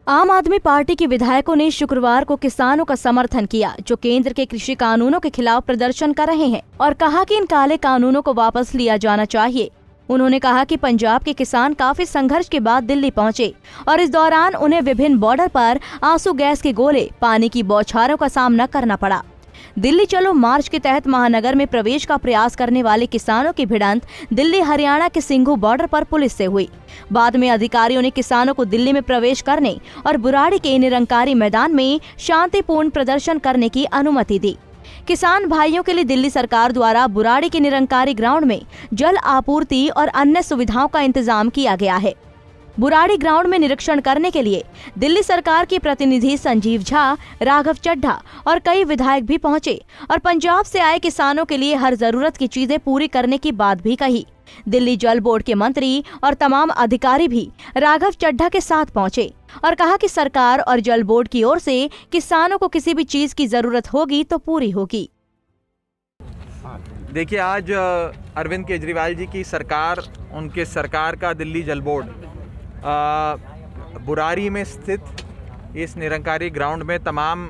आम आदमी पार्टी के विधायकों ने शुक्रवार को किसानों का समर्थन किया जो केंद्र के कृषि कानूनों के खिलाफ प्रदर्शन कर रहे हैं और कहा कि इन काले कानूनों को वापस लिया जाना चाहिए। उन्होंने कहा कि पंजाब के किसान काफी संघर्ष के बाद दिल्ली पहुंचे और इस दौरान उन्हें विभिन्न बॉर्डर पर आंसू गैस के गोले, पानी की बौछारों का सामना करना पड़ा। दिल्ली चलो मार्च के तहत महानगर में प्रवेश का प्रयास करने वाले किसानों की भिड़ंत दिल्ली हरियाणा के सिंघू बॉर्डर पर पुलिस से हुई। बाद में अधिकारियों ने किसानों को दिल्ली में प्रवेश करने और बुराड़ी के निरंकारी मैदान में शांतिपूर्ण प्रदर्शन करने की अनुमति दी। किसान भाइयों के लिए दिल्ली सरकार द्वारा बुराड़ी के निरंकारी ग्राउंड में जल आपूर्ति और अन्य सुविधाओं का इंतजाम किया गया है। बुराड़ी ग्राउंड में निरीक्षण करने के लिए दिल्ली सरकार के प्रतिनिधि संजीव झा, राघव चड्ढा और कई विधायक भी पहुंचे और पंजाब से आए किसानों के लिए हर जरूरत की चीजें पूरी करने की बात भी कही। दिल्ली जल बोर्ड के मंत्री और तमाम अधिकारी भी राघव चड्ढा के साथ पहुंचे और कहा कि सरकार और जल बोर्ड की ओर से किसानों को किसी भी चीज की जरूरत होगी तो पूरी होगी। देखिए, आज अरविंद केजरीवाल जी की सरकार, उनके सरकार का दिल्ली जल बोर्ड बुराड़ी में स्थित इस निरंकारी ग्राउंड में तमाम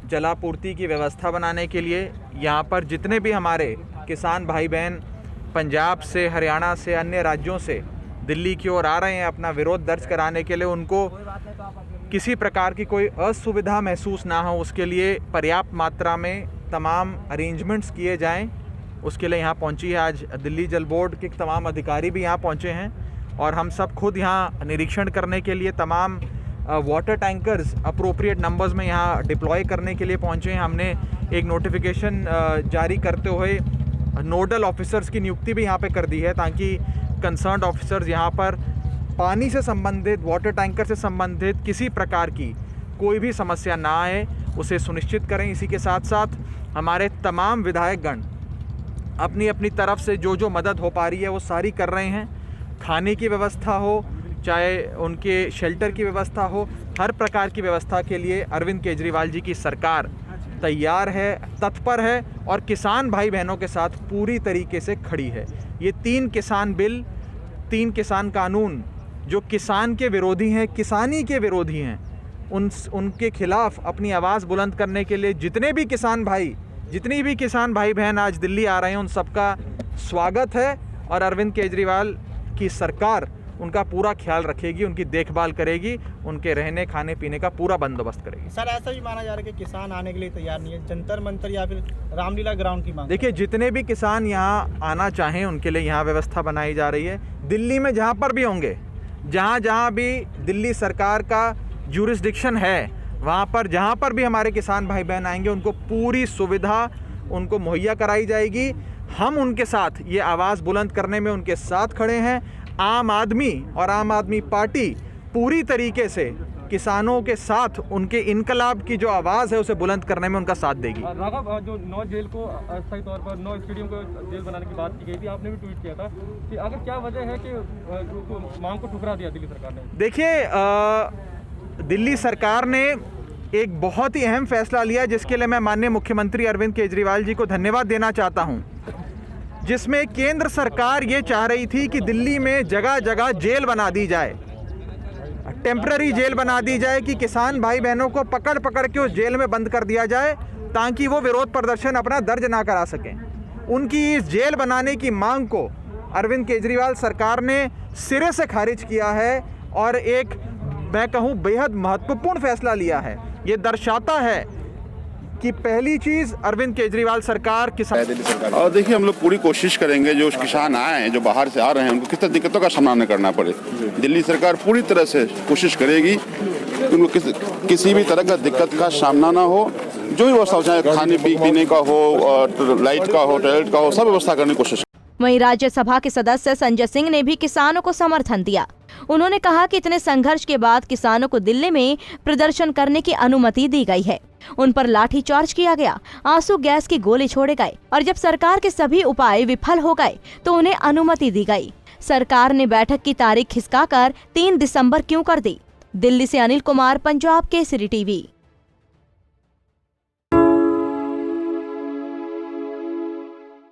जलापूर्ति की व्यवस्था बनाने के लिए यहाँ पर जितने भी हमारे किसान भाई बहन पंजाब से, हरियाणा से, अन्य राज्यों से दिल्ली की ओर आ रहे हैं अपना विरोध दर्ज कराने के लिए, उनको किसी प्रकार की कोई असुविधा महसूस ना हो उसके लिए पर्याप्त मात्रा में तमाम अरेंजमेंट्स किए जाएं। उसके लिए यहाँ पहुँची है आज दिल्ली जल बोर्ड के तमाम अधिकारी भी यहाँ पहुँचे हैं और हम सब खुद यहाँ निरीक्षण करने के लिए तमाम वाटर टैंकर्स अप्रोप्रिएट नंबर्स में यहाँ डिप्लॉय करने के लिए पहुँचे हैं। हमने एक नोटिफिकेशन जारी करते हुए नोडल ऑफिसर्स की नियुक्ति भी यहाँ पे कर दी है ताकि कंसर्न्ड ऑफिसर्स यहाँ पर पानी से संबंधित, वाटर टैंकर से संबंधित किसी प्रकार की कोई भी समस्या ना आए उसे सुनिश्चित करें। इसी के साथ साथ हमारे तमाम विधायकगण अपनी अपनी तरफ से जो जो मदद हो पा रही है वो सारी कर रहे हैं। खाने की व्यवस्था हो, चाहे उनके शेल्टर की व्यवस्था हो, हर प्रकार की व्यवस्था के लिए अरविंद केजरीवाल जी की सरकार तैयार है, तत्पर है और किसान भाई बहनों के साथ पूरी तरीके से खड़ी है। ये 3 किसान बिल, 3 किसान कानून जो किसान के विरोधी हैं, किसानी के विरोधी हैं, उनके खिलाफ अपनी आवाज़ बुलंद करने के लिए जितनी भी किसान भाई बहन आज दिल्ली आ रहे हैं उन सबका स्वागत है और अरविंद केजरीवाल की सरकार उनका पूरा ख्याल रखेगी, उनकी देखभाल करेगी, उनके रहने खाने पीने का पूरा बंदोबस्त करेगी। सर, ऐसा भी माना जा रहा है कि किसान आने के लिए तैयार नहीं है, जंतर मंतर या फिर रामलीला ग्राउंड की मांग। देखिए, जितने भी किसान यहाँ आना चाहें उनके लिए यहाँ व्यवस्था बनाई जा रही है। दिल्ली में जहाँ पर भी होंगे, जहाँ भी दिल्ली सरकार का ज्यूरिसडिक्शन है, वहाँ पर जहाँ पर भी हमारे किसान भाई बहन आएंगे उनको पूरी सुविधा उनको मुहैया कराई जाएगी। हम उनके साथ ये आवाज़ बुलंद करने में उनके साथ खड़े हैं। आम आदमी और आम आदमी पार्टी पूरी तरीके से किसानों के साथ उनके इनकलाब की जो आवाज़ है उसे बुलंद करने में उनका साथ देगी। राघव, जो 9 जेल को अस्थायी तौर पर 9 स्टेडियम को जेल बनाने की बात की गई थी, आपने भी ट्वीट किया था कि आखिर क्या वजह है कि मांग को ठुकरा दिया दिल्ली सरकार ने? देखिए, दिल्ली सरकार ने एक बहुत ही अहम फैसला लिया जिसके लिए मैं माननीय मुख्यमंत्री अरविंद केजरीवाल जी को धन्यवाद देना चाहता हूं, जिसमें केंद्र सरकार ये चाह रही थी कि दिल्ली में जगह जगह जेल बना दी जाए, टेम्पररी जेल बना दी जाए कि किसान भाई बहनों को पकड़ पकड़ के उस जेल में बंद कर दिया जाए ताकि वो विरोध प्रदर्शन अपना दर्ज ना करा सकें। उनकी इस जेल बनाने की मांग को अरविंद केजरीवाल सरकार ने सिरे से खारिज किया है और एक, मैं कहूँ, बेहद महत्वपूर्ण फैसला लिया है। ये दर्शाता है कि पहली चीज़ अरविंद केजरीवाल सरकार किसान। और देखिए, हम लोग पूरी कोशिश करेंगे जो किसान आए हैं, जो बाहर से आ रहे हैं, उनको किस तरह दिक्कतों का सामना न करना पड़े। दिल्ली सरकार पूरी तरह से कोशिश करेगी कि उनको किसी भी तरह का दिक्कत का सामना ना हो। जो भी व्यवस्था हो, चाहे खाने पीने का हो, लाइट का हो, टॉयलेट का हो, सब व्यवस्था करने की कोशिश। वहीं राज्यसभा के सदस्य संजय सिंह ने भी किसानों को समर्थन दिया। उन्होंने कहा कि इतने संघर्ष के बाद किसानों को दिल्ली में प्रदर्शन करने की अनुमति दी गई है। उन पर लाठीचार्ज किया गया, आंसू गैस के गोले छोड़े गए और जब सरकार के सभी उपाय विफल हो गए तो उन्हें अनुमति दी गई। सरकार ने बैठक की तारीख खिसकाकर 3 दिसंबर क्यों कर दी? दिल्ली से अनिल कुमार, पंजाब केसरी टीवी।